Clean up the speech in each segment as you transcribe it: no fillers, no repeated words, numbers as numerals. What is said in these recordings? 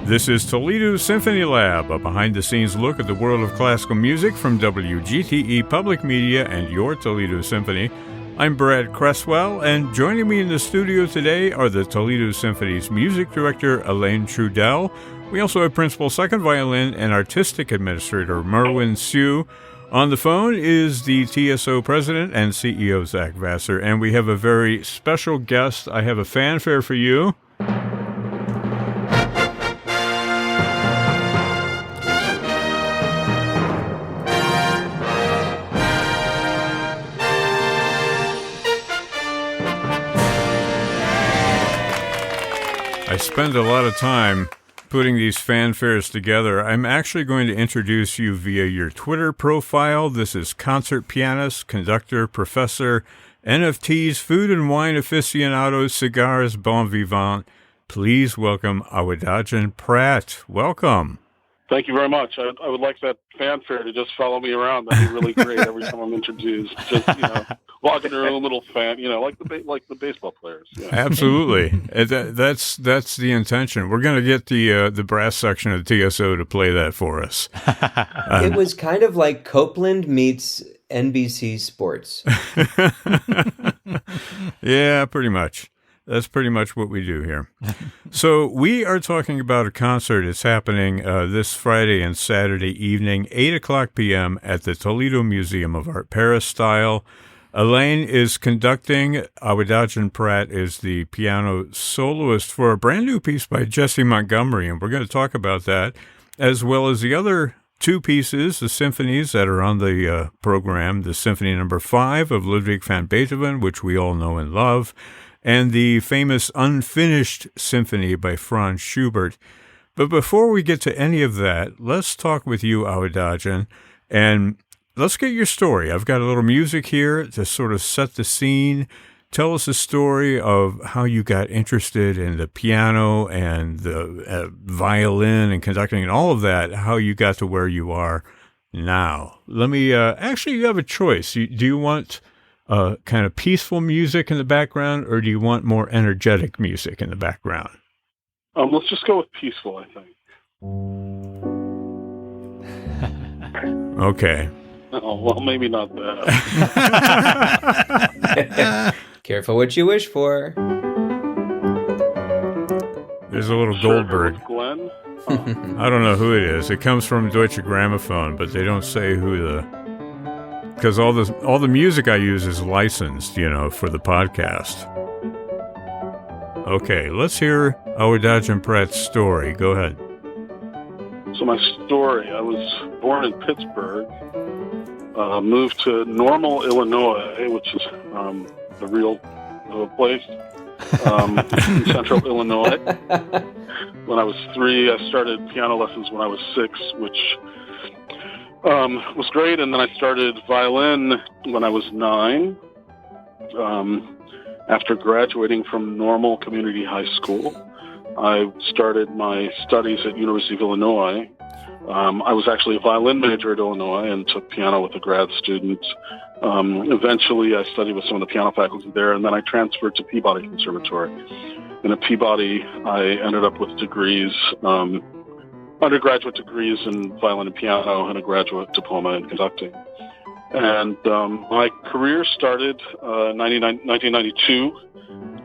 This is Toledo Symphony Lab, a behind-the-scenes look at the world of classical music from WGTE Public Media and your Toledo Symphony. I'm Brad Cresswell, and joining me in the studio today are the Toledo Symphony's music director, Alain Trudel. We also have principal second violin and artistic administrator, Merwin Sue. On the phone is the TSO president and CEO, Zach Vassar, and we have a very special guest. I have a fanfare for you. I spend a lot of time putting these fanfares together. I'm actually going to introduce you via your Twitter profile. This is concert pianist, conductor, professor, NFTs, food and wine aficionado, cigars, bon vivant. Please welcome Awadagin Pratt. Welcome. Thank you very much. I would like that fanfare to just follow me around. That'd be really great every time I'm introduced. Just, walking their own little fan, like the baseball players. Yeah. Absolutely. That's the intention. We're going to get the brass section of the TSO to play that for us. It was kind of like Copeland meets NBC Sports. Yeah, pretty much. That's pretty much what we do here. So we are talking about a concert. It's happening this Friday and Saturday evening, 8 o'clock p.m. at the Toledo Museum of Art, Peristyle. Alain is conducting. Awadagin Pratt is the piano soloist for a brand new piece by Jessie Montgomery, and we're going to talk about that, as well as the other two pieces, the symphonies that are on the program, the Symphony No. 5 of Ludwig van Beethoven, which we all know and love, and the famous Unfinished Symphony by Franz Schubert. But before we get to any of that, let's talk with you, Awadagin, and let's get your story. I've got a little music here to sort of set the scene. Tell us a story of how you got interested in the piano and the violin and conducting and all of that, how you got to where you are now. Let me, actually, you have a choice. Do you want kind of peaceful music in the background, or do you want more energetic music in the background? Let's just go with peaceful, I think. Okay. Oh, well, maybe not that. Careful what you wish for. There's a little Goldberg. Glenn? I don't know who it is. It comes from Deutsche Grammophon, but they don't say who because all the music I use is licensed, for the podcast. Okay, let's hear Awadagin Pratt's story. Go ahead. So my story, I was born in Pittsburgh, moved to Normal, Illinois, which is a real place, in central Illinois. When I was 3, I started piano lessons when I was 6, which was great, and then I started violin when I was 9. After graduating from Normal Community High School, I started my studies at University of Illinois. I was actually a violin major at Illinois and took piano with a grad student. Eventually, I studied with some of the piano faculty there, and then I transferred to Peabody Conservatory. And at Peabody, I ended up with degrees, undergraduate degrees in violin and piano, and a graduate diploma in conducting. And my career started in 1992.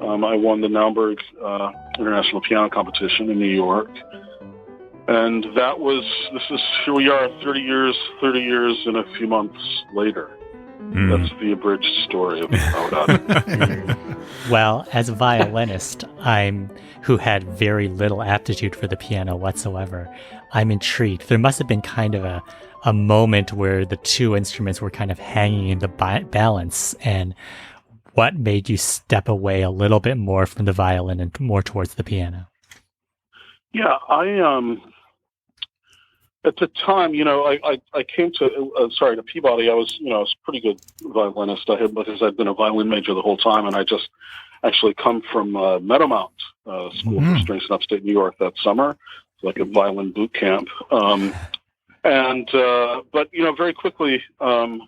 I won the Naumburg International Piano Competition in New York. And here we are 30 years and a few months later. That's the abridged story of Awadagin. Well, as a violinist, who had very little aptitude for the piano whatsoever, I'm intrigued. There must have been kind of a moment where the two instruments were kind of hanging in the balance, and what made you step away a little bit more from the violin and more towards the piano? Yeah, at the time, I came to Peabody. I was a pretty good violinist. Because I'd been a violin major the whole time, and I just actually come from Meadowmount School for Strings in upstate New York that summer, like a violin boot camp. But very quickly, I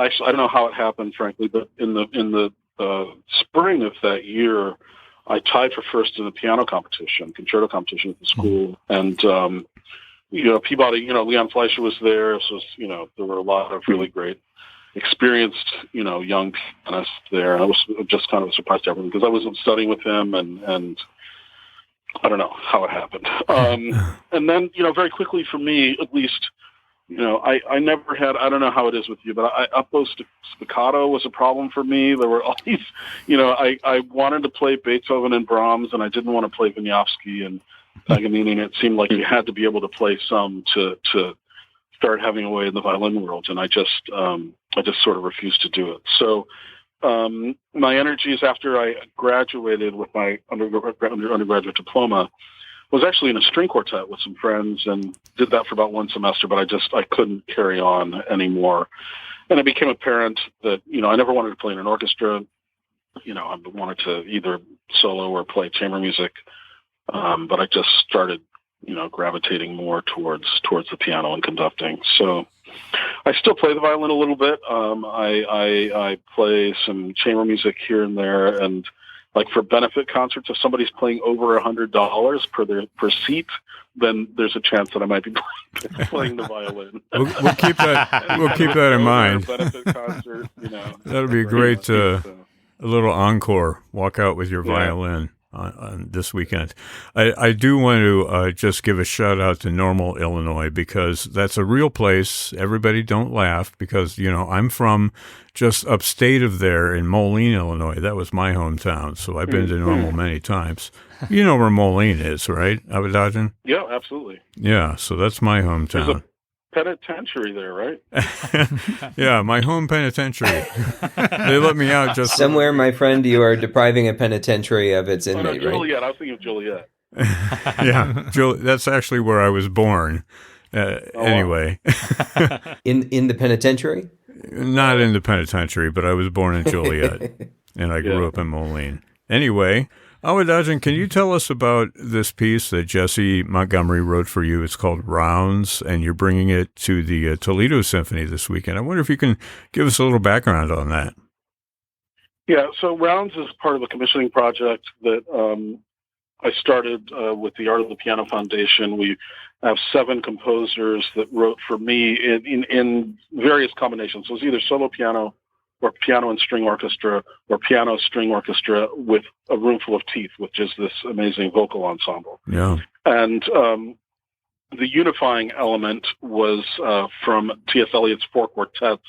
don't know how it happened, frankly, but in the spring of that year, I tied for first in the piano competition, concerto competition at the school. And, Peabody, Leon Fleischer was there. So, there were a lot of really great, experienced, young pianists there. And I was just kind of surprised to everyone because I wasn't studying with him and I don't know how it happened. And then, very quickly for me, at least, I never had, I don't know how it is with you, but up bow spiccato was a problem for me. There were all these, I wanted to play Beethoven and Brahms, and I didn't want to play Wieniawski and Paganini. It seemed like you had to be able to play some to start having a way in the violin world, and I just sort of refused to do it. So my energies after I graduated with my undergraduate diploma was actually in a string quartet with some friends and did that for about one semester, but I couldn't carry on anymore. And it became apparent that, I never wanted to play in an orchestra. I wanted to either solo or play chamber music. But I just started, gravitating more towards the piano and conducting. So I still play the violin a little bit. I play some chamber music here and there, and like for benefit concerts, if somebody's playing over $100 per seat, then there's a chance that I might be playing the violin. We'll keep that in mind. Benefit concert, That'll be great. A little encore. Walk out with your violin on this weekend. I do want to just give a shout out to Normal, Illinois, because that's a real place. Everybody don't laugh because, I'm from just upstate of there in Moline, Illinois. That was my hometown. So I've been to Normal many times. You know where Moline is, right? Awadagin? Yeah, absolutely. Yeah. So that's my hometown. There's a penitentiary there, right? Yeah, my home penitentiary. They let me out just somewhere, my friend. You are depriving a penitentiary of its inmate, right? Joliet. I was thinking of Joliet. Yeah, that's actually where I was born. Anyway, in the penitentiary? Not in the penitentiary, but I was born in Joliet, and I grew up in Moline. Anyway, Awadagin, can you tell us about this piece that Jessie Montgomery wrote for you? It's called Rounds, and you're bringing it to the Toledo Symphony this weekend. I wonder if you can give us a little background on that. Yeah, so Rounds is part of a commissioning project that I started with the Art of the Piano Foundation. We have 7 composers that wrote for me in various combinations. So it's either solo piano or piano and string orchestra, or piano string orchestra with a room full of teeth, which is this amazing vocal ensemble. Yeah. And the unifying element was from T.S. Eliot's 4 quartets,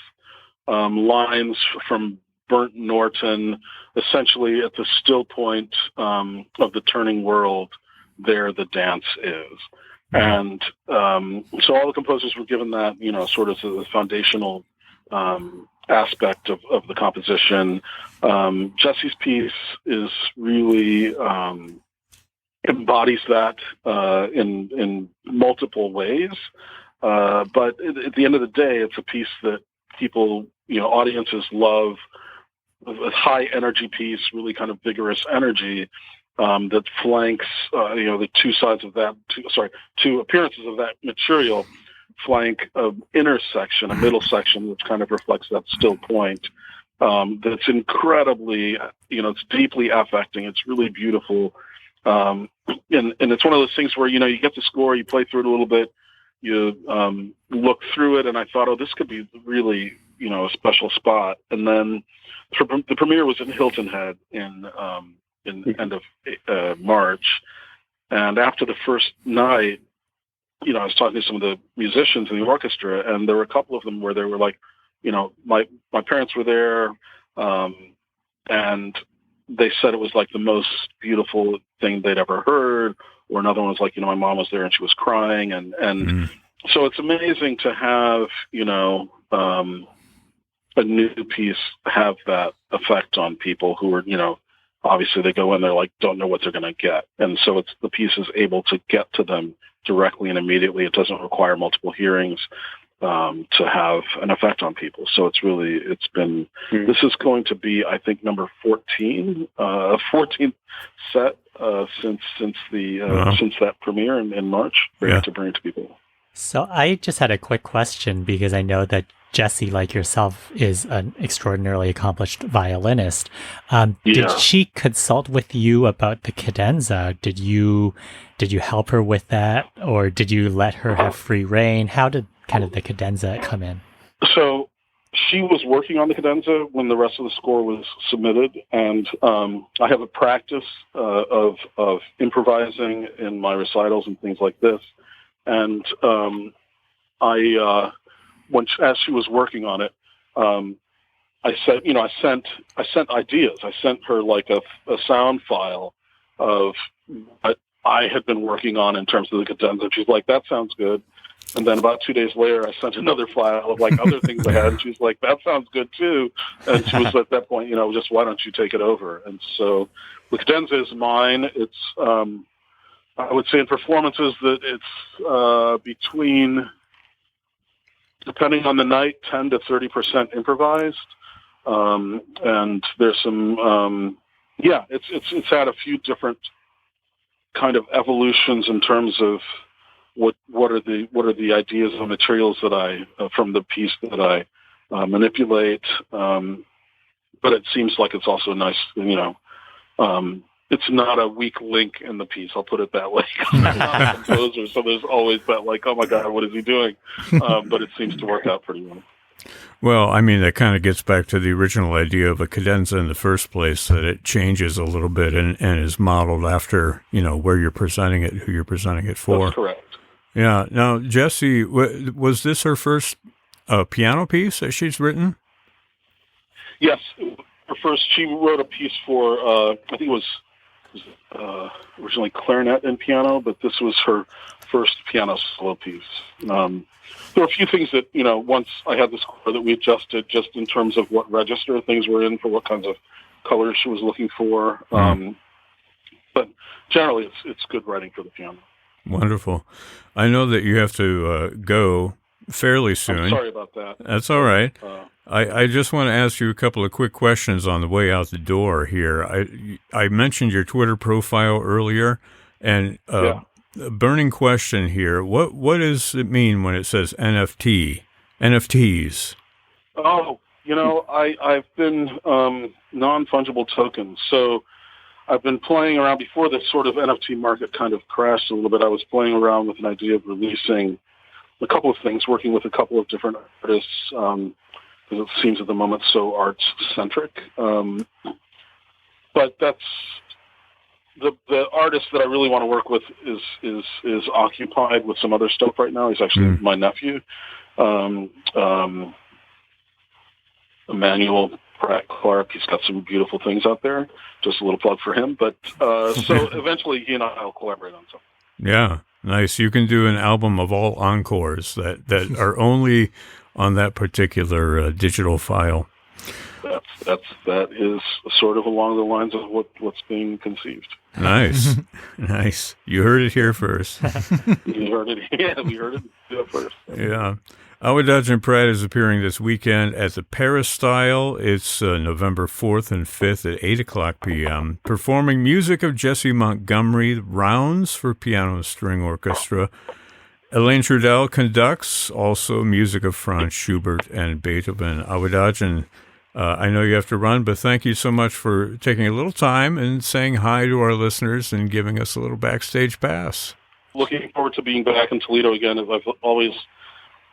lines from Burnt Norton, essentially at the still point of the turning world, there the dance is. And so all the composers were given that, sort of the foundational aspect of the composition. Jessie's piece is really embodies that in multiple ways. But at the end of the day, it's a piece that people, audiences love. A high energy piece, really kind of vigorous energy that flanks, the two sides of that. Two appearances of that material flank an inner section, a middle section, which kind of reflects that still point. That's incredibly, it's deeply affecting. It's really beautiful. And it's one of those things where, you get the score, you play through it a little bit, you look through it, and I thought, oh, this could be really, a special spot. And then the premiere was in Hilton Head in end of March. And after the first night, I was talking to some of the musicians in the orchestra, and there were a couple of them where they were like, my parents were there, and they said it was like the most beautiful thing they'd ever heard. Or another one was like, my mom was there and she was crying. And so it's amazing to have, a new piece have that effect on people who are, obviously they go in, they're like, don't know what they're going to get. And so the piece is able to get to them directly and immediately. It doesn't require multiple hearings to have an effect on people. So it's been, this is going to be, I think, number 14, 14th set since that premiere in March, to bring it to people. So I just had a quick question because I know that Jessie, like yourself, is an extraordinarily accomplished violinist. Yeah. Did she consult with you about the cadenza? Did you help her with that, or did you let her have free reign? How did kind of the cadenza come in? So she was working on the cadenza when the rest of the score was submitted, and I have a practice of improvising in my recitals and things like this. And as she was working on it, I said, I sent ideas. I sent her like a sound file of what I had been working on in terms of the cadenza. She's like, that sounds good. And then about 2 days later, I sent another file of like other things I had, and she's like, that sounds good too. And she was at that point, just why don't you take it over? And so the cadenza is mine. It's, I would say in performances that it's between, depending on the night, 10 to 30% improvised. And there's some, it's had a few different kind of evolutions in terms of what are the ideas and materials that I from the piece that I manipulate. But it seems like it's also nice, it's not a weak link in the piece. I'll put it that way. I'm not a composer, so there's always that like, oh my God, what is he doing? But it seems to work out pretty well. Well, I mean, that kind of gets back to the original idea of a cadenza in the first place, that it changes a little bit and is modeled after, where you're presenting it, who you're presenting it for. That's correct. Yeah. Now, Jessie, was this her first piano piece that she's written? Yes. Her first, she wrote a piece for, I think it was originally clarinet and piano, but this was her first piano solo piece. There were a few things that, once I had the score that we adjusted just in terms of what register things were in for what kinds of colors she was looking for. But generally, it's good writing for the piano. Wonderful. I know that you have to go fairly soon. I'm sorry about that. That's all right. I just want to ask you a couple of quick questions on the way out the door here. I mentioned your Twitter profile earlier, and a burning question here. What does it mean when it says NFT? NFTs? Oh, I've been non-fungible tokens. So I've been playing around before this sort of NFT market kind of crashed a little bit. I was playing around with an idea of releasing a couple of things, working with a couple of different artists, because it seems at the moment so arts-centric. But that's the artist that I really want to work with is occupied with some other stuff right now. He's actually my nephew, Emmanuel Pratt Clark. He's got some beautiful things out there. Just a little plug for him. But so eventually he and I will collaborate on something. Yeah, nice. You can do an album of all encores that are only on that particular digital file. That is sort of along the lines of what's being conceived. Nice. Nice. You heard it here first. You heard it. Yeah, we heard it here first. Yeah. Awadagin Pratt is appearing this weekend at the Peristyle. It's November 4th and 5th at 8 o'clock p.m. Performing music of Jessie Montgomery, rounds for piano and string orchestra. Alain Trudel conducts, also music of Franz Schubert and Beethoven. Awadagin, I know you have to run, but thank you so much for taking a little time and saying hi to our listeners and giving us a little backstage pass. Looking forward to being back in Toledo again. I've always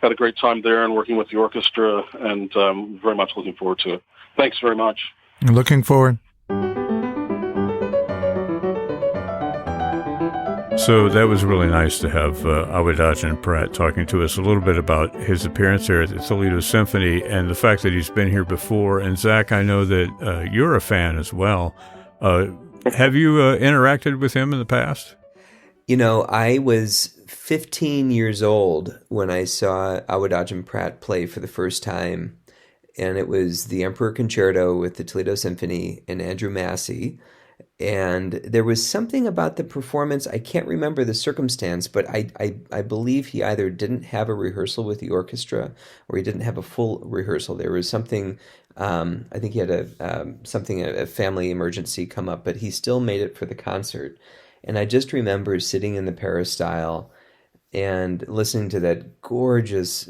had a great time there and working with the orchestra, and very much looking forward to it. Thanks very much. Looking forward. So that was really nice to have Awadagin Pratt talking to us a little bit about his appearance here at the Toledo Symphony and the fact that he's been here before. And Zach, I know that you're a fan as well. Have you interacted with him in the past? I was 15 years old when I saw Awadagin Pratt play for the first time. And it was the Emperor Concerto with the Toledo Symphony and Andrew Massey. And there was something about the performance, I can't remember the circumstance, but I believe he either didn't have a rehearsal with the orchestra or he didn't have a full rehearsal. There was something, I think he had a family emergency come up, but he still made it for the concert. And I just remember sitting in the Peristyle and listening to that gorgeous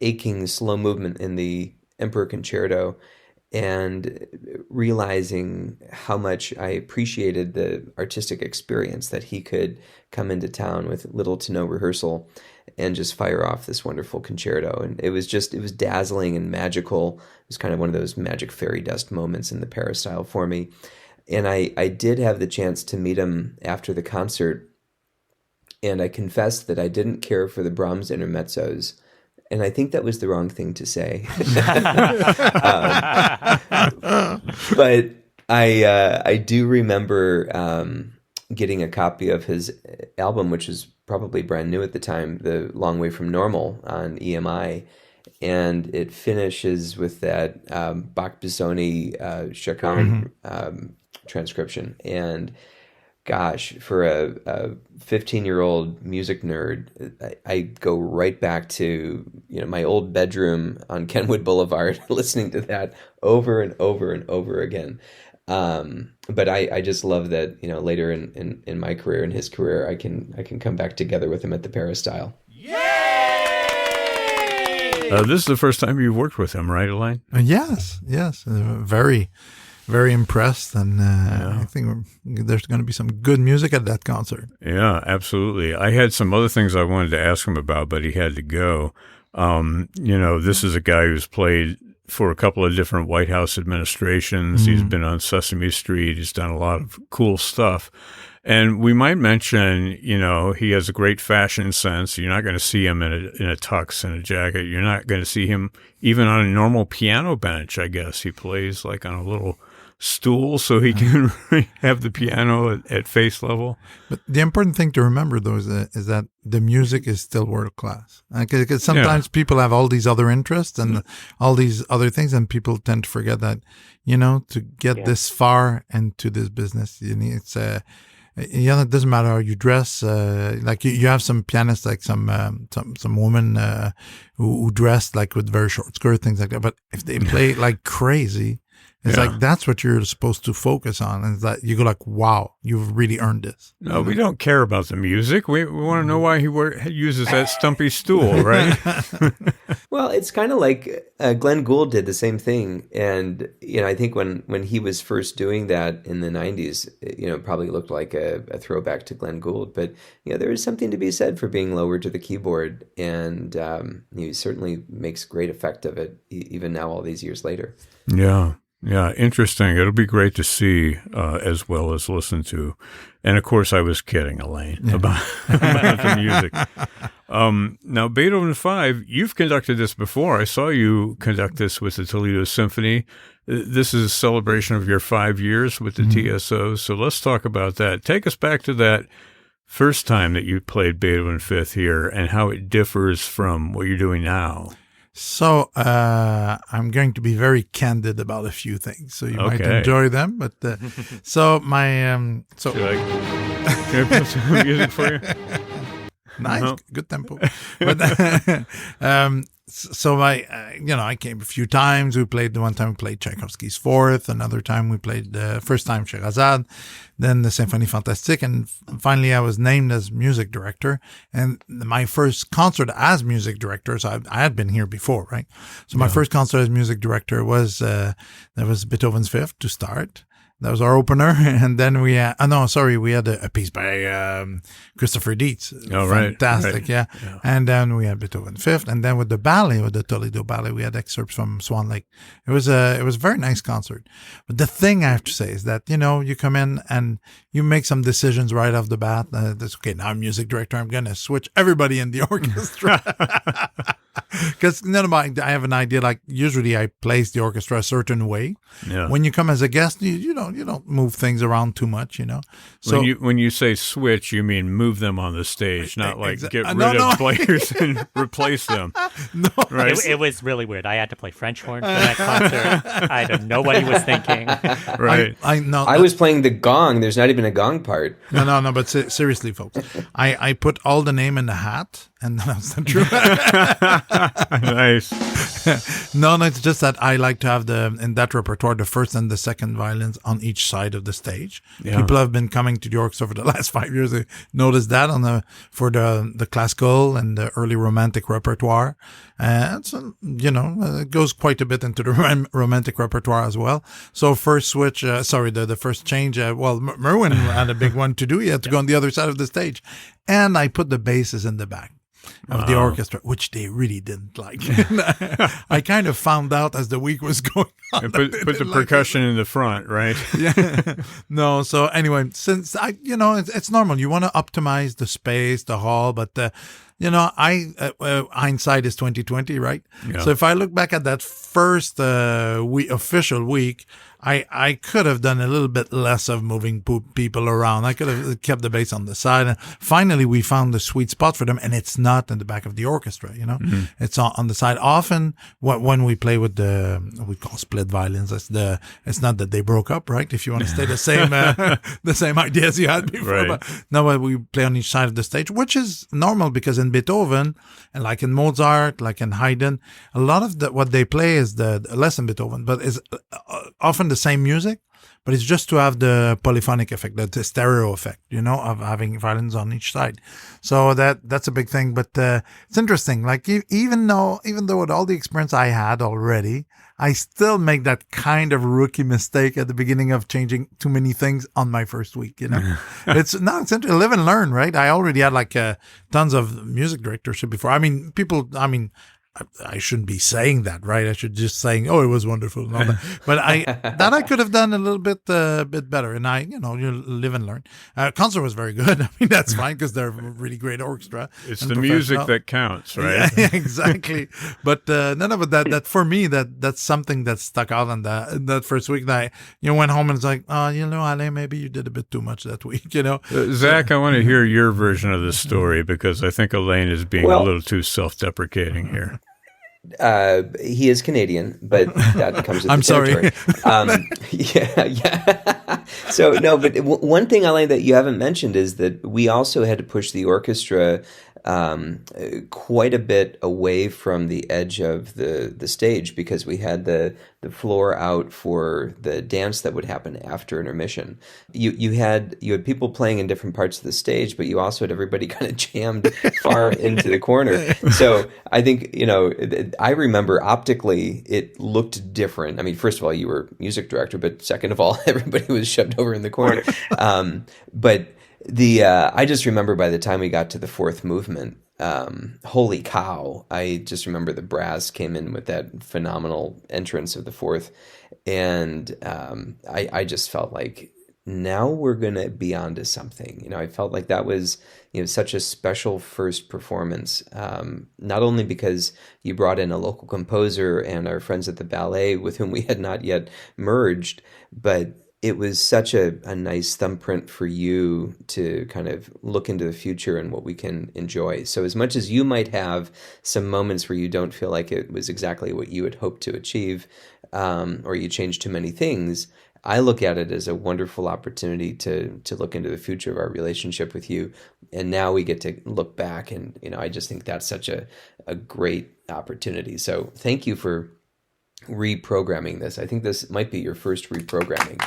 aching slow movement in the Emperor Concerto, and realizing how much I appreciated the artistic experience that he could come into town with little to no rehearsal and just fire off this wonderful concerto. And it was dazzling and magical. It was kind of one of those magic fairy dust moments in the Peristyle for me. And I did have the chance to meet him after the concert, and I confessed that I didn't care for the Brahms intermezzos. And I think that was the wrong thing to say. But I do remember getting a copy of his album, which was probably brand new at the time, The Long Way from Normal on EMI. And it finishes with that Bach-Busoni Chacon transcription. And gosh, for a 15-year-old music nerd, I go right back to my old bedroom on Kenwood Boulevard, listening to that over and over and over again. But I just love that later in my career, in his career, I can come back together with him at the Peristyle. This is the first time you've worked with him, right, Alain? Yes. Very, very impressed, and I think there's going to be some good music at that concert. Yeah, absolutely. I had some other things I wanted to ask him about, but he had to go. This is a guy who's played for a couple of different White House administrations. Mm-hmm. He's been on Sesame Street. He's done a lot of cool stuff. And we might mention, he has a great fashion sense. You're not going to see him in a tux and a jacket. You're not going to see him even on a normal piano bench, I guess. He plays like on a little stool so he can have the piano at face level. But the important thing to remember, though, is that the music is still world class. Because sometimes people have all these other interests and all these other things, and people tend to forget that, to get this far into this business, it's it doesn't matter how you dress. Like you have some pianists, like some women who dress like with very short skirts, things like that. But if they play like crazy, it's like that's what you're supposed to focus on. And it's like you go like, wow, you've really earned this. No, we don't care about the music. We want to know why he uses that stumpy stool, right? Well, it's kind of like Glenn Gould did the same thing. And, I think when he was first doing that in the 90s, it probably looked like a throwback to Glenn Gould. But, there is something to be said for being lower to the keyboard. And he certainly makes great effect of it, even now, all these years later. Yeah, interesting. It'll be great to see as well as listen to. And, of course, I was kidding, Alain, about the music. Now, Beethoven 5, you've conducted this before. I saw you conduct this with the Toledo Symphony. This is a celebration of your 5 years with the TSO. So let's talk about that. Take us back to that first time that you played Beethoven 5th here and how it differs from what you're doing now. So I'm going to be very candid about a few things, so you might enjoy them. But so my can I put some music for you? Nice, good tempo. But so I came a few times. One time we played Tchaikovsky's Fourth. Another time we played the first time Scheherazade, then the Symphonie Fantastique, and finally I was named as music director. And my first concert as music director, so I had been here before, right? So my first concert as music director was Beethoven's Fifth to start. That was our opener, and then we had a piece by Christopher Dietz. Oh, right. Fantastic, yeah. And then we had Beethoven Fifth, and then with the ballet, with the Toledo Ballet, we had excerpts from Swan Lake. It was a very nice concert. But the thing I have to say is that, you come in and you make some decisions right off the bat. Now I'm music director, I'm going to switch everybody in the orchestra. Because I have an idea, like usually I place the orchestra a certain way. Yeah. When you come as a guest, you don't move things around too much, So when you say switch, you mean move them on the stage, not like get rid of players and replace them. No, right? It was really weird. I had to play French horn for that concert. I don't know what he was thinking. Right. I was playing the gong. There's not even a gong part. No. But seriously, folks, I put all the name in the hat. And that's not true. Nice. No, it's just that I like to have in that repertoire, the first and the second violins on each side of the stage. Yeah. People have been coming to the orchestra for the last 5 years. They noticed that for the classical and the early romantic repertoire. So, it goes quite a bit into the romantic repertoire as well. So first switch, the first change, Merwin had a big one to do. He had to go on the other side of the stage. And I put the basses in the back of the orchestra, which they really didn't like. I kind of found out as the week was going on. And put the percussion in the front, right? Yeah. No. So anyway, since it's normal. You want to optimize the space, the hall, but hindsight is 2020, right? Yeah. So if I look back at that first official week, I could have done a little bit less of moving people around. I could have kept the bass on the side. And finally, we found the sweet spot for them, and it's not in the back of the orchestra. Mm-hmm. It's on the side. Often, when we play with we call split violins, it's not that they broke up, right? If you want to stay the same, the same ideas you had before. Right. But no, we play on each side of the stage, which is normal because in Beethoven, and like in Mozart, like in Haydn, a lot of what they play is less in Beethoven, but is often the same music, but it's just to have the polyphonic effect, the stereo effect, of having violins on each side. So that's a big thing. But it's interesting. Like even though with all the experience I had already, I still make that kind of rookie mistake at the beginning of changing too many things on my first week. It's interesting. Live and learn, right? I already had tons of music directorship before. I shouldn't be saying that, right? I should just saying, "Oh, it was wonderful," and all that. But I could have done a little bit better. And you live and learn. Concert was very good. That's fine because they're a really great orchestra. It's the music that counts, right? Yeah, exactly. But but that for me that's something that stuck out on that first week. That I went home and it's like, Alain, maybe you did a bit too much that week. Zach, I want to hear your version of the story because I think Alain is being a little too self-deprecating here. He is Canadian, but that comes with I'm the territory. Sorry. Yeah. So no, but one thing, Alain, that you haven't mentioned is that we also had to push the orchestra quite a bit away from the edge of the stage because we had the floor out for the dance that would happen after intermission. You had people playing in different parts of the stage, but you also had everybody kind of jammed far into the corner. So I think I remember optically it looked different. First of all, you were music director, but second of all, everybody was shoved over in the corner. But I just remember by the time we got to the fourth movement, holy cow, I just remember the brass came in with that phenomenal entrance of the fourth. And I just felt like now we're going to be onto something. I felt like that was such a special first performance, not only because you brought in a local composer and our friends at the ballet with whom we had not yet merged, but it was such a nice thumbprint for you to kind of look into the future and what we can enjoy. So as much as you might have some moments where you don't feel like it was exactly what you had hoped to achieve, or you changed too many things, I look at it as a wonderful opportunity to look into the future of our relationship with you. And now we get to look back and, I just think that's such a great opportunity. So thank you for reprogramming this. I think this might be your first reprogramming.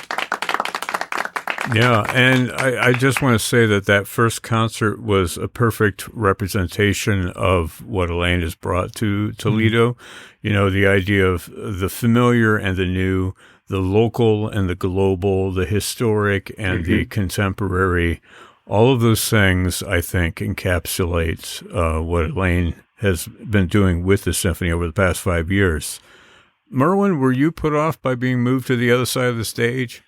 Yeah, and I just want to say that first concert was a perfect representation of what Alain has brought to Toledo. The idea of the familiar and the new, the local and the global, the historic and the contemporary. All of those things, I think, encapsulates what Alain has been doing with the symphony over the past 5 years. Merwin, were you put off by being moved to the other side of the stage?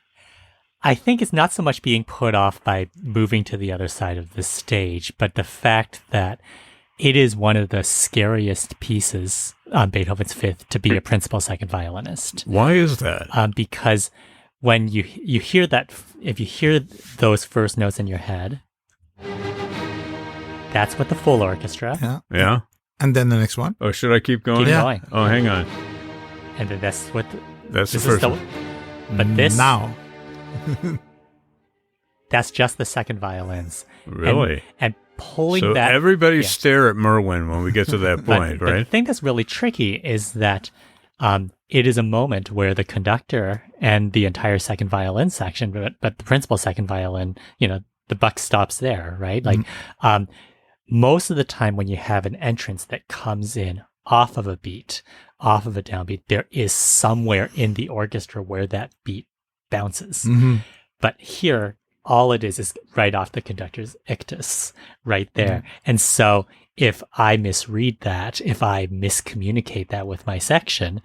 I think it's not so much being put off by moving to the other side of the stage, but the fact that it is one of the scariest pieces on Beethoven's Fifth to be a principal second violinist. Why is that? Because when you hear that, if you hear those first notes in your head, that's what the full orchestra. Yeah. And then the next one. Oh, should I keep going? Keep going. Oh, hang on. And then that's what. That's the first one. But this now. That's just the second violins. Really? And pulling So that. everybody yeah. stare at Merwin when we get to that point, But the right? thing that's really tricky is that it is a moment where the conductor and the entire second violin section, but the principal second violin, the buck stops there, right? Like most of the time when you have an entrance that comes in off of a beat, off of a downbeat, there is somewhere in the orchestra where that beat bounces. But here, all it is right off the conductor's ictus, right there. And so if I misread that, if I miscommunicate that with my section,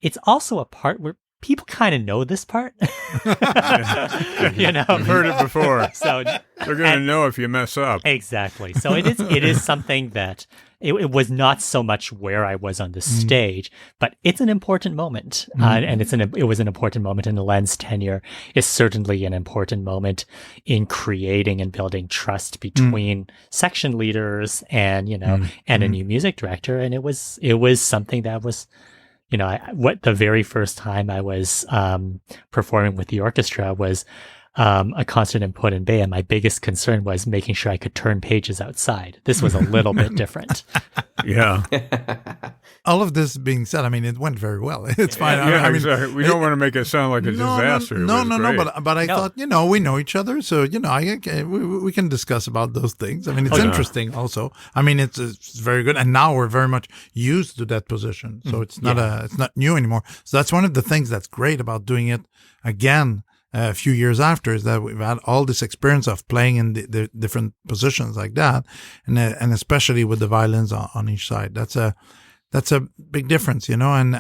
it's also a part where people kind of know this part. I've heard it before. So they're going to know if you mess up. Exactly. So it is something that it was not so much where I was on the stage, but it's an important moment, and it was an important moment in Alain's tenure. It's certainly an important moment in creating and building trust between section leaders and and a new music director. And it was something that was. The very first time I was performing with the orchestra was a concert in Put in Bay, and my biggest concern was making sure I could turn pages outside. This was a little bit different. Yeah. All of this being said, I mean, it went very well. It's fine. Yeah, I mean, exactly. We don't want to make it sound like a disaster. No. But I thought, we know each other, so we can discuss about those things. I mean, it's interesting. Also, I mean, it's very good, and now we're very much used to that position, so it's not it's not new anymore. So that's one of the things that's great about doing it again. A few years after, is that we've had all this experience of playing in the different positions like that, and especially with the violins on each side. That's a big difference, And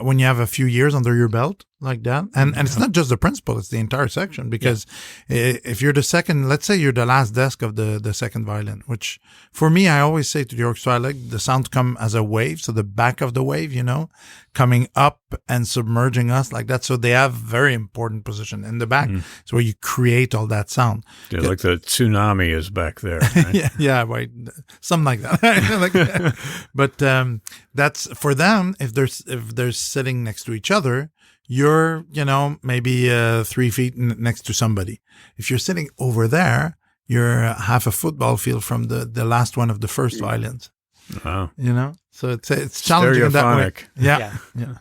when you have a few years under your belt like that, and it's not just the principal; it's the entire section. Because if you're the second, let's say you're the last desk of the second violin, which for me, I always say to the orchestra, I like the sound to come as a wave, so the back of the wave, coming up and submerging us like that. So they have very important position in the back. It's where you create all that sound. Yeah, like the tsunami is back there. Right? right. Something like that. But that's for them. If they're sitting next to each other, you're maybe 3 feet next to somebody. If you're sitting over there, you're half a football field from the last one of the first violins. Wow. So it's challenging in that way. Yeah.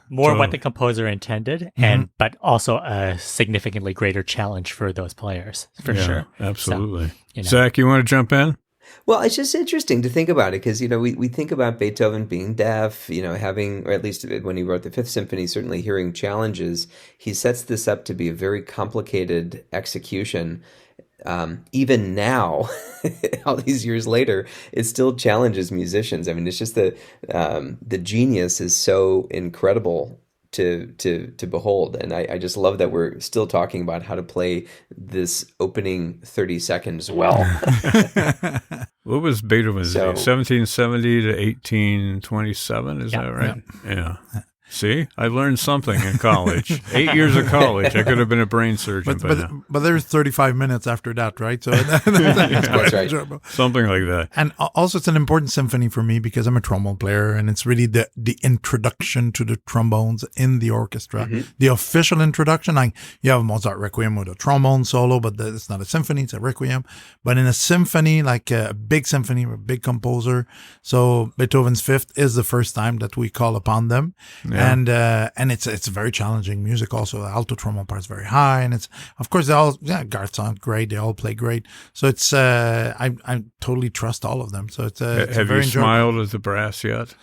More what the composer intended, but also a significantly greater challenge for those players, for sure. Absolutely. So, Zach, you want to jump in? Well, it's just interesting to think about it because, we think about Beethoven being deaf, having, or at least when he wrote the Fifth Symphony, certainly hearing challenges. He sets this up to be a very complicated execution. Even now, all these years later, it still challenges musicians. I mean, it's just the genius is so incredible to behold, and I just love that we're still talking about how to play this opening 30 seconds well. What was Beethoven's age? 1770 to 1827? Is that right? Yeah. See, I learned something in college. 8 years of college. I could have been a brain surgeon. But there's 35 minutes after that, right? So that's right. Something like that. And also, it's an important symphony for me because I'm a trombone player, and it's really the introduction to the trombones in the orchestra. The official introduction, you have Mozart Requiem with a trombone solo, but it's not a symphony; it's a requiem. But in a symphony, like a big symphony, a big composer, so Beethoven's Fifth is the first time that we call upon them. Yeah. And it's very challenging music also. The alto trombone part is very high, and it's, of course, they all, Garth sound great. They all play great. So it's, I totally trust all of them. So it's very Have you smiled at the brass yet?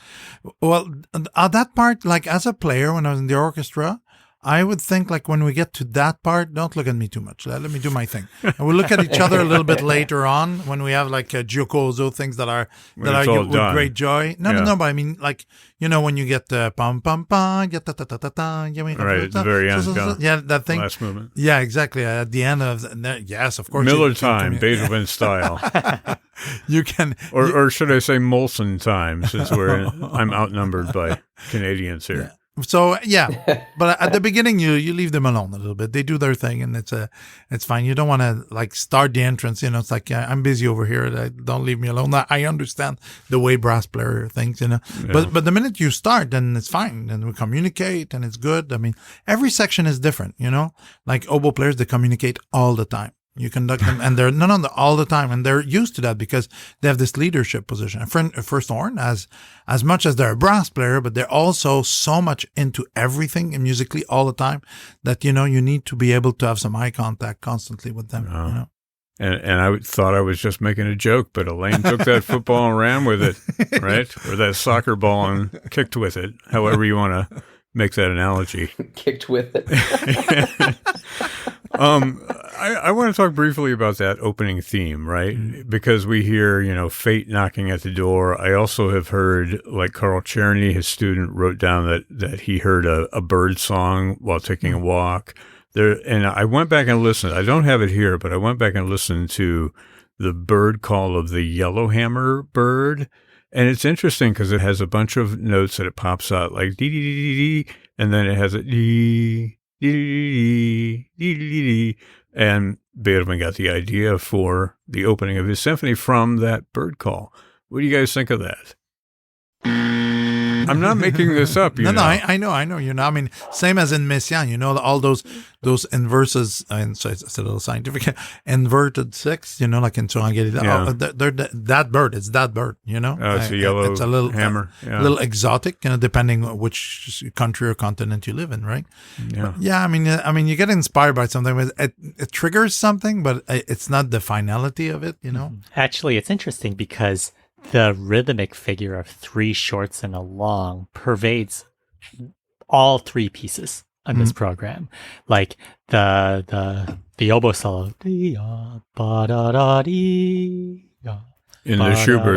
Well, that part, like as a player, when I was in the orchestra, I would think like when we get to that part, don't look at me too much. Let me do my thing. And we'll look at each other a little bit later on when we have like giocoso things that are with great joy. No, but I mean like, when you get pam pam pam, get ta ta ta ta ta. Right, at the very end. That thing. Last movement. Yeah, exactly. At the end of yes, of course. Miller time, Beethoven style. You can, or should I say Molson time, since I'm outnumbered by Canadians here. Yeah. So but at the beginning you leave them alone a little bit. They do their thing, and it's fine. You don't want to like start the entrance. It's like I'm busy over here. Don't leave me alone. I understand the way brass player thinks. But the minute you start, then it's fine, and we communicate, and it's good. I mean, every section is different. Like oboe players, they communicate all the time. You conduct them, and they're all the time, and they're used to that because they have this leadership position. First horn, as much as they're a brass player, but they're also so much into everything and musically all the time that you need to be able to have some eye contact constantly with them. And I thought I was just making a joke, but Alain took that football and ran with it, right? Or that soccer ball and kicked with it, however you want to make that analogy. Kicked with it. I want to talk briefly about that opening theme, right? Because we hear, fate knocking at the door. I also have heard, like Carl Czerny, his student, wrote down that he heard a bird song while taking a walk. And I went back and listened. I don't have it here, but I went back and listened to the bird call of the yellowhammer bird. And it's interesting because it has a bunch of notes that it pops out like dee dee dee dee, and then it has a dee dee dee dee dee dee. And Beethoven got the idea for the opening of his symphony from that bird call. What do you guys think of that? I'm not making this up. No, I know. I mean, same as in Messiaen, all those inverses, and so it's a little scientific, inverted six, like in Turangeli. Yeah. They're that bird. It's that bird, Oh, it's a yellow it's a little hammer. A little exotic, depending on which country or continent you live in, right? Yeah. But I mean, you get inspired by something. It triggers something, but it's not the finality of it, Actually, it's interesting because the rhythmic figure of 3 shorts and a long pervades all 3 pieces on this program. Like the oboe solo. In the Schubert,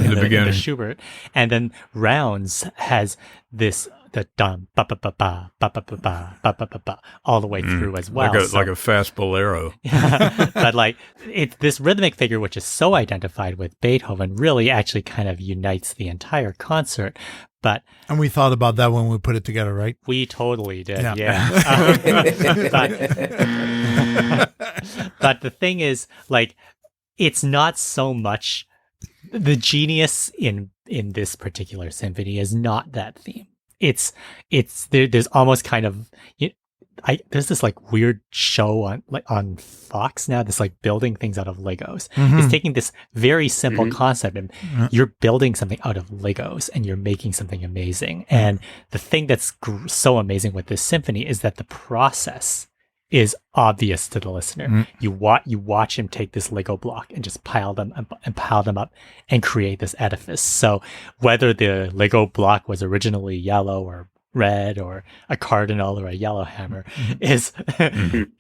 in the beginning. The Schubert. And then Rounds has the dum ba ba ba ba ba ba ba ba ba ba ba all the way through as well. Like a fast bolero. But it's this rhythmic figure, which is so identified with Beethoven, really actually kind of unites the entire concert. And we thought about that when we put it together, right? We totally did, yeah. But the thing is, it's not so much the genius in this particular symphony is not that theme. It's there's almost kind of there's this weird show on Fox now that's building things out of Legos. It's taking this very simple concept and you're building something out of Legos and you're making something amazing. And the thing that's so amazing with this symphony is that the process is obvious to the listener. You watch him take this Lego block and just pile them up and create this edifice. So whether the Lego block was originally yellow or red or a cardinal or a yellow hammer is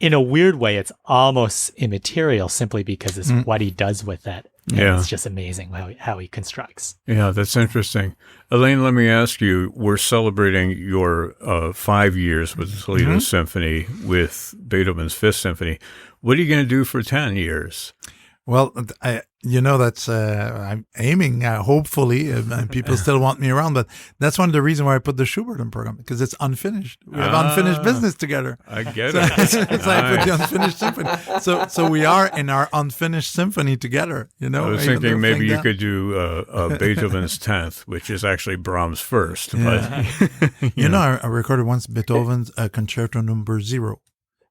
in a weird way, it's almost immaterial simply because it's what he does with that. And it's just amazing how he constructs. Yeah, that's interesting. Alain, let me ask you, we're celebrating your 5 years with the Toledo Symphony with Beethoven's Fifth Symphony. What are you going to do for 10 years? Well, that's I'm aiming, hopefully, and people still want me around, but that's one of the reasons why I put the Schubert in program, because it's unfinished. We have unfinished business together. I get it. Nice. I put the unfinished symphony. So we are in our unfinished symphony together, I was thinking maybe you could do Beethoven's 10th, which is actually Brahms' first. Yeah. But, I recorded once Beethoven's Concerto Number 0.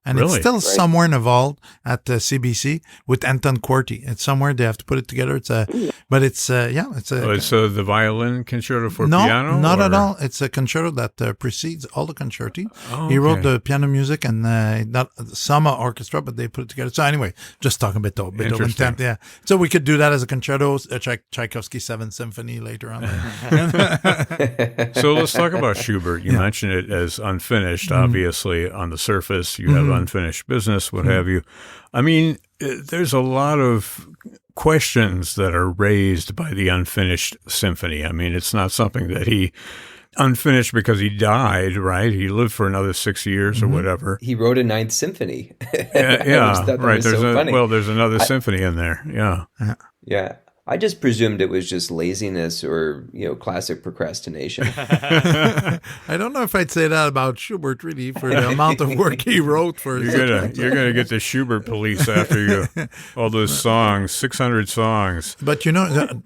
And really? It's still somewhere in a vault at CBC with Anton Quarty. It's somewhere they have to put it together. It's the violin concerto for piano? Not at all. It's a concerto that precedes all the concerti. Oh, okay. He wrote the piano music and not some orchestra, but they put it together. So anyway, just talking about Beethoven 10th. Yeah. So we could do that as a concerto, Tchaikovsky 7th Symphony later on. So let's talk about Schubert. You mentioned it as unfinished. Obviously, on the surface, you have unfinished business, what have you. I mean, there's a lot of questions that are raised by the unfinished symphony. I mean, it's not something that he unfinished because he died, right? He lived for another 6 years or whatever. He wrote a 9th symphony. Yeah, right. There's there's another symphony in there. Yeah. Yeah. I just presumed it was just laziness or, classic procrastination. I don't know if I'd say that about Schubert, really, for the amount of work he wrote for. You're gonna get the Schubert police after you. All those songs, 600 songs. But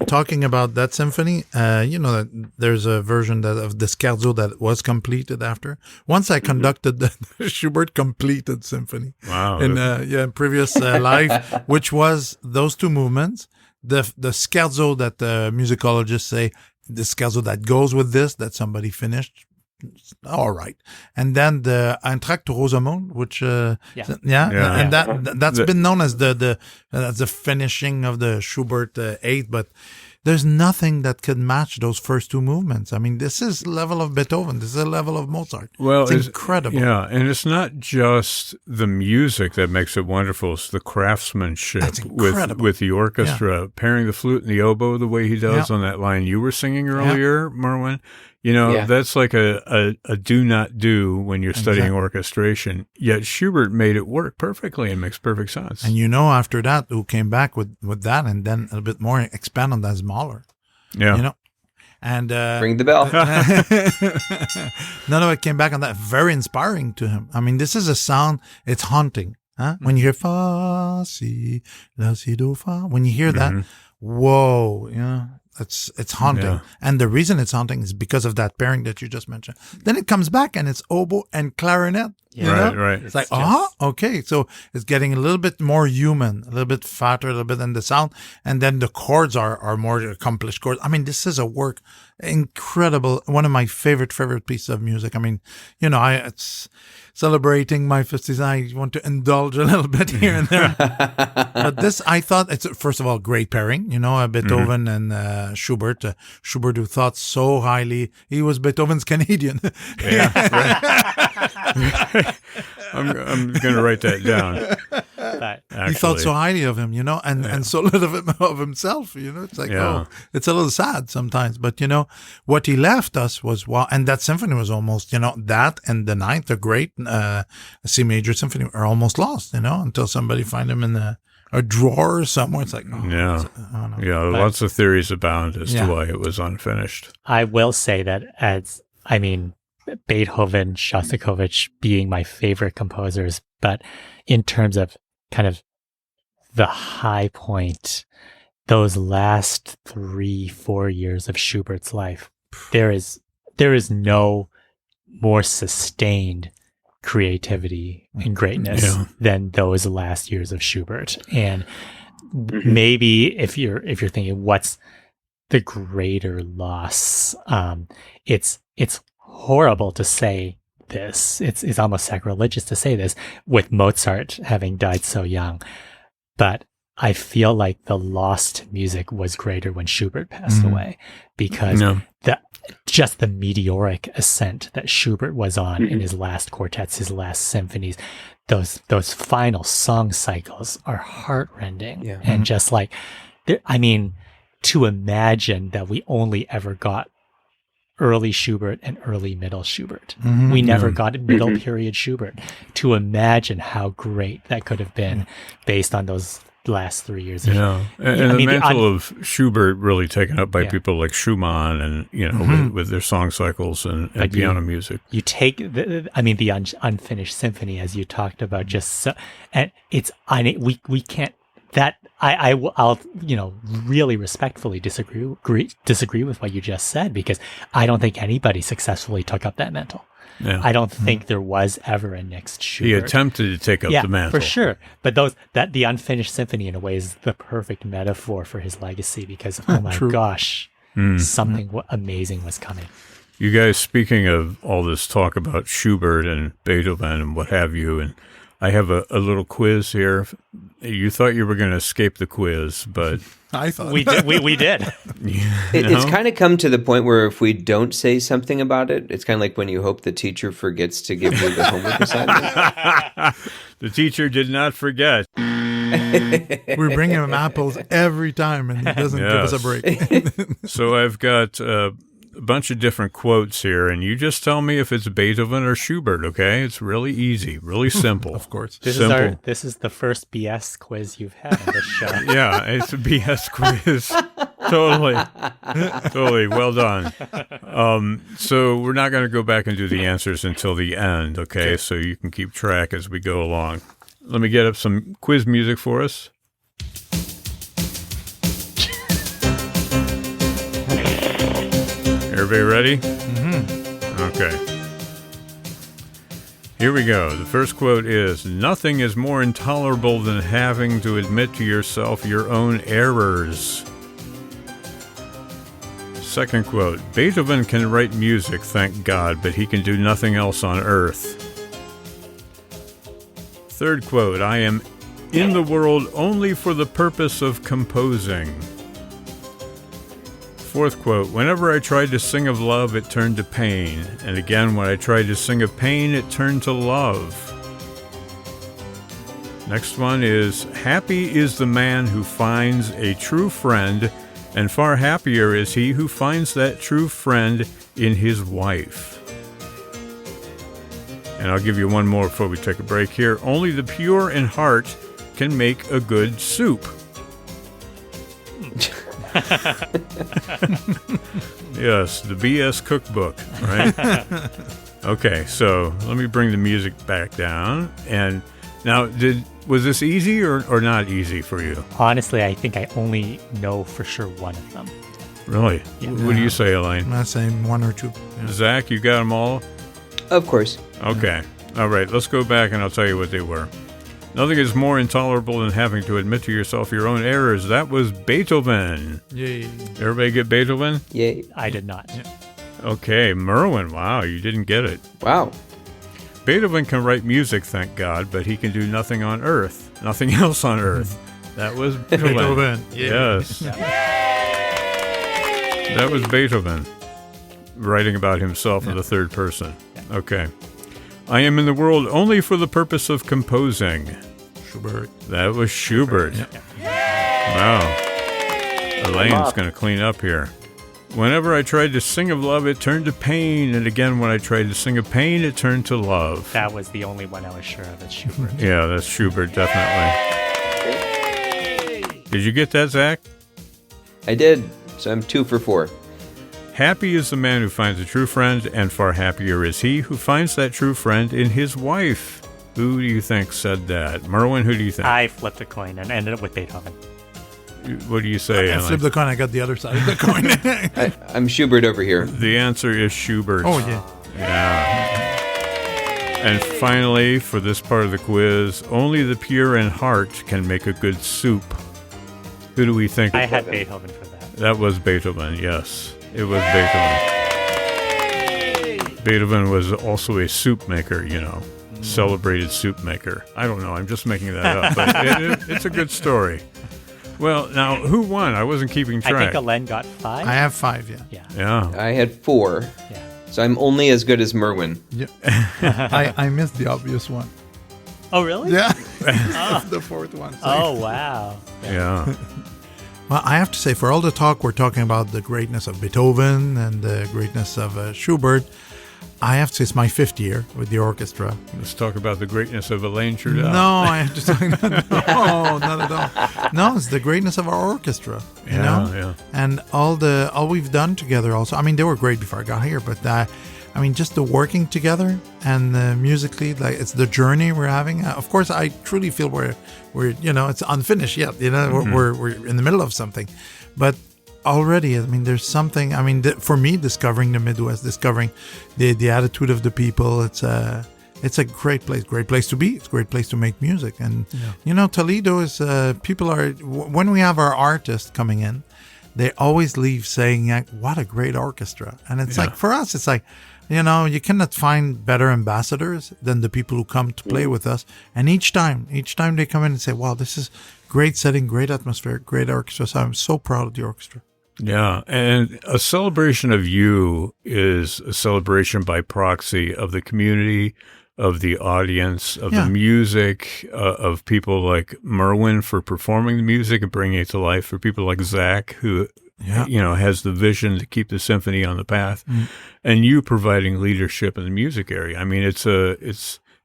talking about that symphony, that there's a version of the scherzo that was completed after. Once I conducted the Schubert completed symphony. Wow. In previous life, which was those two movements. The scherzo that the musicologists say, the scherzo that goes with this, that somebody finished, all right. And then the Entr'acte to Rosamunde, which, and that's been known as the finishing of the Schubert 8, but there's nothing that could match those first two movements. I mean, this is level of Beethoven. This is a level of Mozart. Well, it's incredible. Yeah, and it's not just the music that makes it wonderful. It's the craftsmanship with the orchestra, pairing the flute and the oboe the way he does on that line you were singing earlier, Marwan. That's like a do not do when you're studying orchestration. Yet Schubert made it work perfectly and makes perfect sense. And after that, who came back with that and then a bit more expand on that Mahler. Yeah. And ring the bell. None of it came back on that. Very inspiring to him. I mean, this is a sound, it's haunting. Huh? When you hear fa, si, la, si, do, fa, when you hear that, whoa, it's haunting. And the reason it's haunting is because of that pairing that you just mentioned. Then it comes back and it's oboe and clarinet. Right. It's like, okay. So it's getting a little bit more human, a little bit fatter, a little bit in the sound. And then the chords are more accomplished chords. I mean, this is a work, incredible. One of my favorite pieces of music. I mean, it's celebrating my 50s. I want to indulge a little bit here and there. But this, I thought, it's first of all, great pairing, Beethoven and Schubert. Schubert, who thought so highly, he was Beethoven's Canadian. I'm going to write that down. He thought so highly of him, and so little of himself, It's like, it's a little sad sometimes. But, what he left us was, and that symphony was almost, that and the ninth, the great C major symphony are almost lost, until somebody find them in a drawer somewhere. It's like, lots of theories abound as to why it was unfinished. I will say that Beethoven, Shostakovich being my favorite composers, but in terms of kind of the high point, those last 3-4 years of Schubert's life, there is no more sustained creativity and greatness than those last years of Schubert. And maybe if you're thinking what's the greater loss, it's horrible to say this. It's almost sacrilegious to say this with Mozart having died so young. But I feel like the lost music was greater when Schubert passed away, because just the meteoric ascent that Schubert was on in his last quartets, his last symphonies, those final song cycles are heartrending. And just like, to imagine that we only ever got early Schubert and early middle Schubert. We never got middle period Schubert. To imagine how great that could have been based on those last 3 years. And the mantle of Schubert really taken up by people like Schumann and, with their song cycles and piano music. You take the unfinished symphony, as you talked about, and we can't, I'll really respectfully disagree with what you just said, because I don't think anybody successfully took up that mantle. I don't think there was ever a next Schubert. He attempted to take up the mantle. For sure. But the unfinished symphony in a way is the perfect metaphor for his legacy, because, oh my gosh, something amazing was coming. You guys, speaking of all this talk about Schubert and Beethoven and what have you, and I have a little quiz here. You thought you were going to escape the quiz, but I thought we did. We did. It's kind of come to the point where if we don't say something about it, it's kind of like when you hope the teacher forgets to give you the homework assignment. The teacher did not forget. We're bringing him apples every time, and he doesn't give us a break. So I've got a bunch of different quotes here, and you just tell me if it's Beethoven or Schubert, okay? It's really easy, really simple. Of course. This is the first BS quiz you've had on this show. Yeah, it's a BS quiz. Totally. Well done. So we're not going to go back and do the answers until the end, okay? So you can keep track as we go along. Let me get up some quiz music for us. Everybody ready? Mm-hmm. Okay. Here we go. The first quote is, "Nothing is more intolerable than having to admit to yourself your own errors." Second quote, "Beethoven can write music, thank God, but he can do nothing else on earth." Third quote, "I am in the world only for the purpose of composing." Fourth quote, "Whenever I tried to sing of love, it turned to pain. And again, when I tried to sing of pain, it turned to love." Next one is, "Happy is the man who finds a true friend, and far happier is he who finds that true friend in his wife." And I'll give you one more before we take a break here. "Only the pure in heart can make a good soup." Yes, the BS cookbook, right? Okay, so let me bring the music back down. And now, was this easy or not easy for you? Honestly, I think I only know for sure one of them. Really? Yeah. What do you say, Alain? I'm saying one or two. Yeah. Zach, you got them all? Of course. Okay. All right, let's go back and I'll tell you what they were. "Nothing is more intolerable than having to admit to yourself your own errors." That was Beethoven. Yay. Everybody get Beethoven? Yay. I did not. Okay, Merwin. Wow, you didn't get it. Wow. "Beethoven can write music, thank God, but he can do nothing on earth. Nothing else on earth." That was Beethoven. Yes. That was Beethoven, writing about himself in the third person. Okay. "I am in the world only for the purpose of composing." Schubert. That was Schubert. Wow. Elaine's going to clean up here. "Whenever I tried to sing of love, it turned to pain. And again, when I tried to sing of pain, it turned to love." That was the only one I was sure of. It's Schubert. Yeah, that's Schubert, definitely. Did you get that, Zach? I did. So I'm 2 for 4. "Happy is the man who finds a true friend, and far happier is he who finds that true friend in his wife." Who do you think said that? Merwin, who do you think? I flipped a coin and ended up with Beethoven. What do you say, I Alain? flipped the coin. I got the other side of the coin. I'm Schubert over here. The answer is Schubert. Oh, yeah. Yeah. And finally, for this part of the quiz, "Only the pure in heart can make a good soup." Who do we think? I had Beethoven for that. That was Beethoven, yes. It was Beethoven. Beethoven was also a soup maker, you know. Celebrated soup maker. I don't know. I'm just making that up. But it's a good story. Well, now, who won? I wasn't keeping track. I think Alain got 5. I have 5, yeah. Yeah. I had 4. Yeah. So I'm only as good as Merwin. Yeah. I missed the obvious one. Oh, really? Yeah. The fourth one. So. Oh, wow. Yeah. Well, I have to say, for all the talk we're talking about the greatness of Beethoven and the greatness of Schubert, I have to say it's my 5th year with the orchestra. Let's talk about the greatness of Alain Trudel. No, I have to say, no, not at all. No, it's the greatness of our orchestra, you know? Yeah. And all we've done together also. I mean, they were great before I got here, but I mean, just the working together and musically, like it's the journey we're having. Of course, I truly feel we're you know, it's unfinished yet. You know, we're in the middle of something, but already, I mean, there's something. I mean, for me, discovering the Midwest, discovering the attitude of the people. It's a great place to be. It's a great place to make music. And you know, Toledo is people are when we have our artists coming in, they always leave saying, like, "What a great orchestra!" And it's like for us, it's like. You know, you cannot find better ambassadors than the people who come to play with us. And each time they come in and say, wow, this is great setting, great atmosphere, great orchestra. So I'm so proud of the orchestra. Yeah. And a celebration of you is a celebration by proxy of the community, of the audience, of the music, of people like Merwin for performing the music and bringing it to life, for people like Zach, who you know, has the vision to keep the symphony on the path, and you providing leadership in the music area. I mean, it's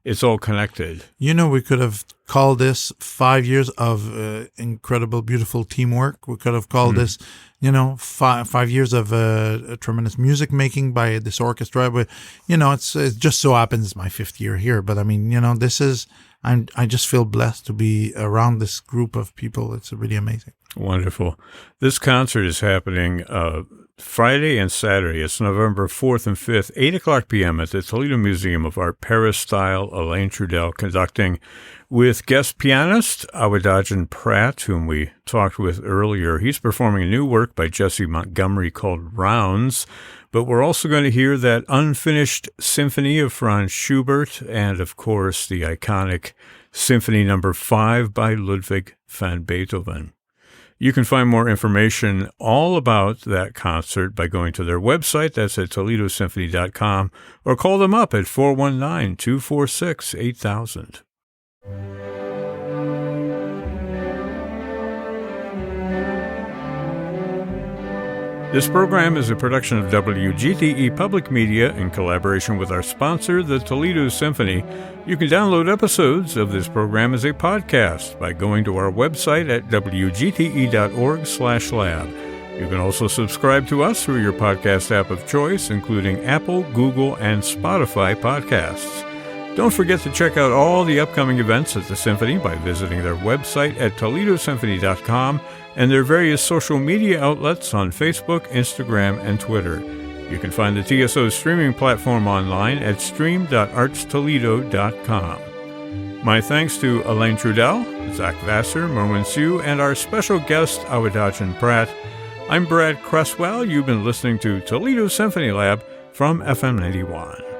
it's all connected. You know, we could have called this 5 years of incredible, beautiful teamwork. We could have called this, 5 years of tremendous music making by this orchestra. But, it just so happens it's my 5th year here. But I mean, this is, I just feel blessed to be around this group of people. It's really amazing. Wonderful. This concert is happening Friday and Saturday. It's November 4th and 5th, 8 o'clock p.m. at the Toledo Museum of Art. Peristyle, Alain Trudel conducting with guest pianist Awadagin Pratt, whom we talked with earlier. He's performing a new work by Jessie Montgomery called Rounds. But we're also going to hear that unfinished symphony of Franz Schubert and, of course, the iconic Symphony No. 5 by Ludwig van Beethoven. You can find more information all about that concert by going to their website. That's at toledosymphony.com, or call them up at 419-246-8000. This program is a production of WGTE Public Media in collaboration with our sponsor, the Toledo Symphony. You can download episodes of this program as a podcast by going to our website at wgte.org/lab. You can also subscribe to us through your podcast app of choice, including Apple, Google, and Spotify podcasts. Don't forget to check out all the upcoming events at the Symphony by visiting their website at toledosymphony.com and their various social media outlets on Facebook, Instagram, and Twitter. You can find the TSO streaming platform online at stream.artstoledo.com. My thanks to Alain Trudel, Zach Vassar, Merwin Siu, and our special guest, Awadagin Pratt. I'm Brad Cresswell. You've been listening to Toledo Symphony Lab from FM 91.